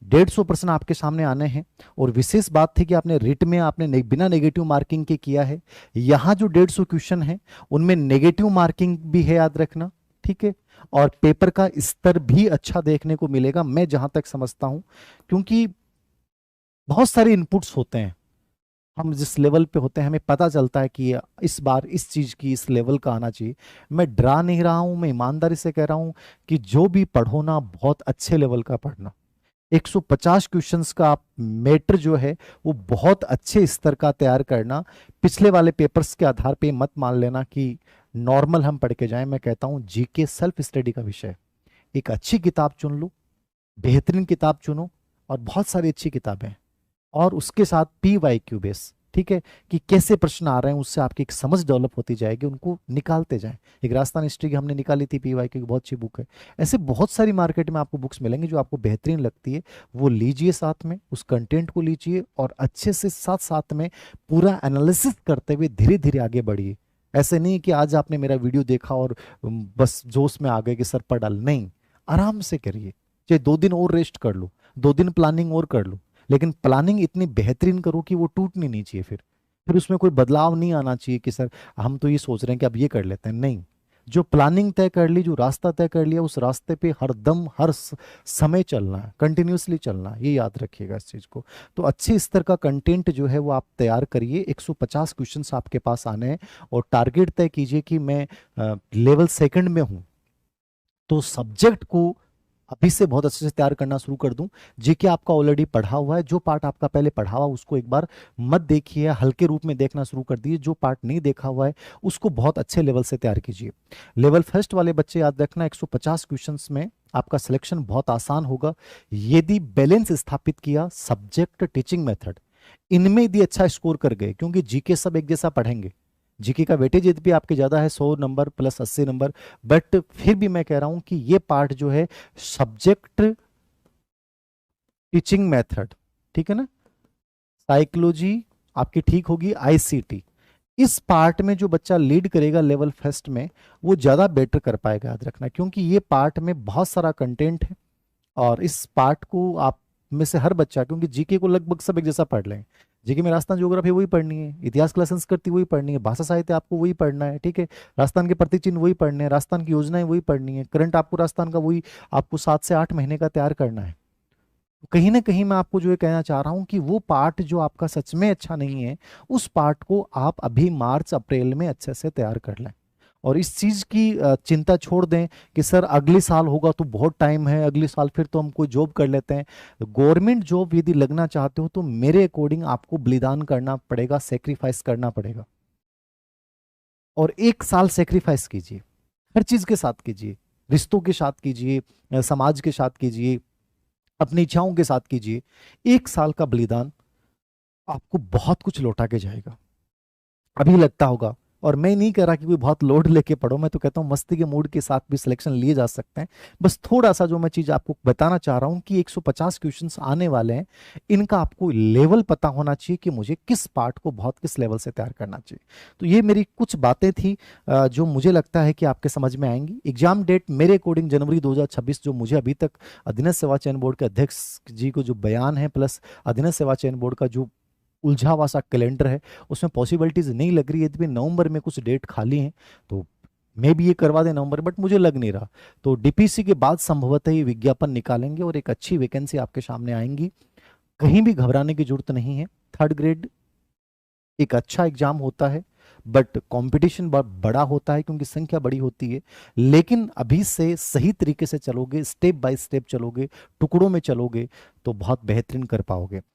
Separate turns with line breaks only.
150 प्रश्न आपके सामने आने हैं। और विशेष बात थी कि आपने रिट में आपने बिना नेगेटिव मार्किंग के किया है। यहाँ जो 150 क्वेश्चन है उनमें नेगेटिव मार्किंग भी है, याद रखना, ठीक है। और पेपर का स्तर भी अच्छा देखने को मिलेगा, मैं जहां तक समझता हूं, क्योंकि बहुत सारे इनपुट्स होते हैं। हम जिस लेवल पे होते हैं हमें पता चलता है कि इस बार इस चीज की इस लेवल का आना चाहिए। मैं डरा नहीं रहा हूं, मैं ईमानदारी से कह रहा हूं कि जो भी पढ़ो ना, बहुत अच्छे लेवल का पढ़ना। 150 क्वेश्चंस का आप मैटर जो है वो बहुत अच्छे स्तर का तैयार करना। पिछले वाले पेपर्स के आधार पे मत मान लेना कि नॉर्मल हम पढ़ के जाएं। मैं कहता हूं जीके सेल्फ स्टडी का विषय है। एक अच्छी किताब चुन लो, बेहतरीन किताब चुनो, और बहुत सारी अच्छी किताबें, और उसके साथ PYQ बेस, ठीक है, कि कैसे प्रश्न आ रहे हैं, उससे आपकी एक समझ डेवलप होती जाएगी, उनको निकालते जाएं। एक राजस्थान हिस्ट्री की हमने निकाली थी, PYQ की बहुत अच्छी बुक है। ऐसे बहुत सारी मार्केट में आपको बुक्स मिलेंगी जो आपको बेहतरीन लगती है, वो लीजिए, साथ में उस कंटेंट को लीजिए, और अच्छे से साथ साथ में पूरा एनालिसिस करते हुए धीरे धीरे आगे बढ़िए। ऐसे नहीं कि आज आपने मेरा वीडियो देखा और बस जोश में आ गए कि सर पढ़ डाल, नहीं, आराम से करिए। चाहे 2 दिन और रेस्ट कर लो, 2 दिन प्लानिंग और कर लो, लेकिन प्लानिंग इतनी बेहतरीन करो कि वो टूटनी नहीं चाहिए। फिर उसमें कोई बदलाव नहीं आना चाहिए कि सर हम तो ये सोच रहे हैं कि अब ये कर लेते हैं, नहीं। जो प्लानिंग तय कर ली, जो रास्ता तय कर लिया, उस रास्ते पे हर दम हर समय चलना है, कंटिन्यूसली चलना है, ये याद रखिएगा इस चीज को। तो अच्छे स्तर का कंटेंट जो है वो आप तैयार करिए। 150 क्वेश्चंस आपके पास आने हैं, और टारगेट तय कीजिए कि मैं लेवल सेकंड में हूं, तो सब्जेक्ट को अभी से बहुत अच्छे से तैयार करना शुरू कर दूं। जीके आपका ऑलरेडी पढ़ा हुआ है, जो पार्ट आपका पहले पढ़ा हुआ उसको एक बार मत देखिए, हल्के रूप में देखना शुरू कर दीजिए। जो पार्ट नहीं देखा हुआ है उसको बहुत अच्छे लेवल से तैयार कीजिए। लेवल फर्स्ट वाले बच्चे याद रखना, 150 क्वेश्चंस में आपका सिलेक्शन बहुत आसान होगा यदि बैलेंस स्थापित किया, सब्जेक्ट, टीचिंग मेथड, इनमें यदि अच्छा स्कोर कर गए, क्योंकि जीके सब एक जैसा पढ़ेंगे। जीके का वेटेज यदि आपके ज्यादा है, 100 नंबर प्लस 80 नंबर, बट फिर भी मैं कह रहा हूं कि ये पार्ट जो है सब्जेक्ट, टीचिंग मेथड, ठीक है ना, साइकोलॉजी आपकी ठीक होगी, ICT, इस पार्ट में जो बच्चा लीड करेगा लेवल फर्स्ट में, वो ज्यादा बेटर कर पाएगा, याद रखना, क्योंकि ये पार्ट में बहुत सारा कंटेंट है। और इस पार्ट को आप में से हर बच्चा, क्योंकि जीके को लगभग सब एक जैसा पढ़ लें, जीके में राजस्थान ज्योग्राफी वही पढ़नी है, इतिहास का संस्कृति वही पढ़नी है, भाषा साहित्य आपको वही पढ़ना है, ठीक है, राजस्थान के प्रतीक चिन्ह वही पढ़ने हैं, राजस्थान की योजनाएं वही पढ़नी है, करंट आपको राजस्थान का वही आपको 7 से 8 महीने का तैयार करना है। कहीं ना कहीं मैं आपको जो ये कहना चाह रहा हूं कि वो पार्ट जो आपका सच में अच्छा नहीं है, उस पार्ट को आप अभी मार्च अप्रैल में अच्छे से तैयार कर लें। और इस चीज की चिंता छोड़ दें कि सर अगले साल होगा तो बहुत टाइम है, अगले साल फिर तो हम कोई जॉब कर लेते हैं। गवर्नमेंट जॉब यदि लगना चाहते हो तो मेरे अकॉर्डिंग आपको बलिदान करना पड़ेगा, सेक्रीफाइस करना पड़ेगा। और 1 साल सेक्रीफाइस कीजिए, हर चीज के साथ कीजिए, रिश्तों के साथ कीजिए, समाज के साथ कीजिए, अपनी इच्छाओं के साथ कीजिए। 1 साल का बलिदान आपको बहुत कुछ लौटा के जाएगा। अभी लगता होगा, और मैं नहीं कह रहा कि कोई बहुत लोड लेके पढ़ो, मैं तो कहता हूँ मस्ती के मूड के साथ भी सिलेक्शन लिए जा सकते हैं। बस थोड़ा सा जो मैं चीज आपको बताना चाह रहा हूँ कि 150 क्वेश्चंस आने वाले हैं, इनका आपको लेवल पता होना चाहिए कि मुझे किस पार्ट को बहुत किस लेवल से तैयार करना चाहिए। तो ये मेरी कुछ बातें थी जो मुझे लगता है कि आपके समझ में आएंगी। एग्जाम डेट मेरे अकॉर्डिंग जनवरी 2026, जो मुझे अभी तक अधीनस्थ सेवा चयन बोर्ड के अध्यक्ष जी को जो बयान है, प्लस अधीनस्थ सेवा चयन बोर्ड का जो उलझा हुआ सा कैलेंडर है, उसमें पॉसिबिलिटीज नहीं लग रही है। यदि नवंबर में कुछ डेट खाली हैं तो मे भी ये करवा दें नवंबर, बट मुझे लग नहीं रहा। तो DPC के बाद संभवतः ये विज्ञापन निकालेंगे और एक अच्छी वैकेंसी आपके सामने आएंगी। कहीं भी घबराने की जरूरत नहीं है। 3rd ग्रेड एक अच्छा एग्जाम होता है, बट कंपटीशन बहुत बड़ा होता है क्योंकि संख्या बड़ी होती है। लेकिन अभी से सही तरीके से चलोगे, स्टेप बाय स्टेप चलोगे, टुकड़ों में चलोगे, तो बहुत बेहतरीन कर पाओगे।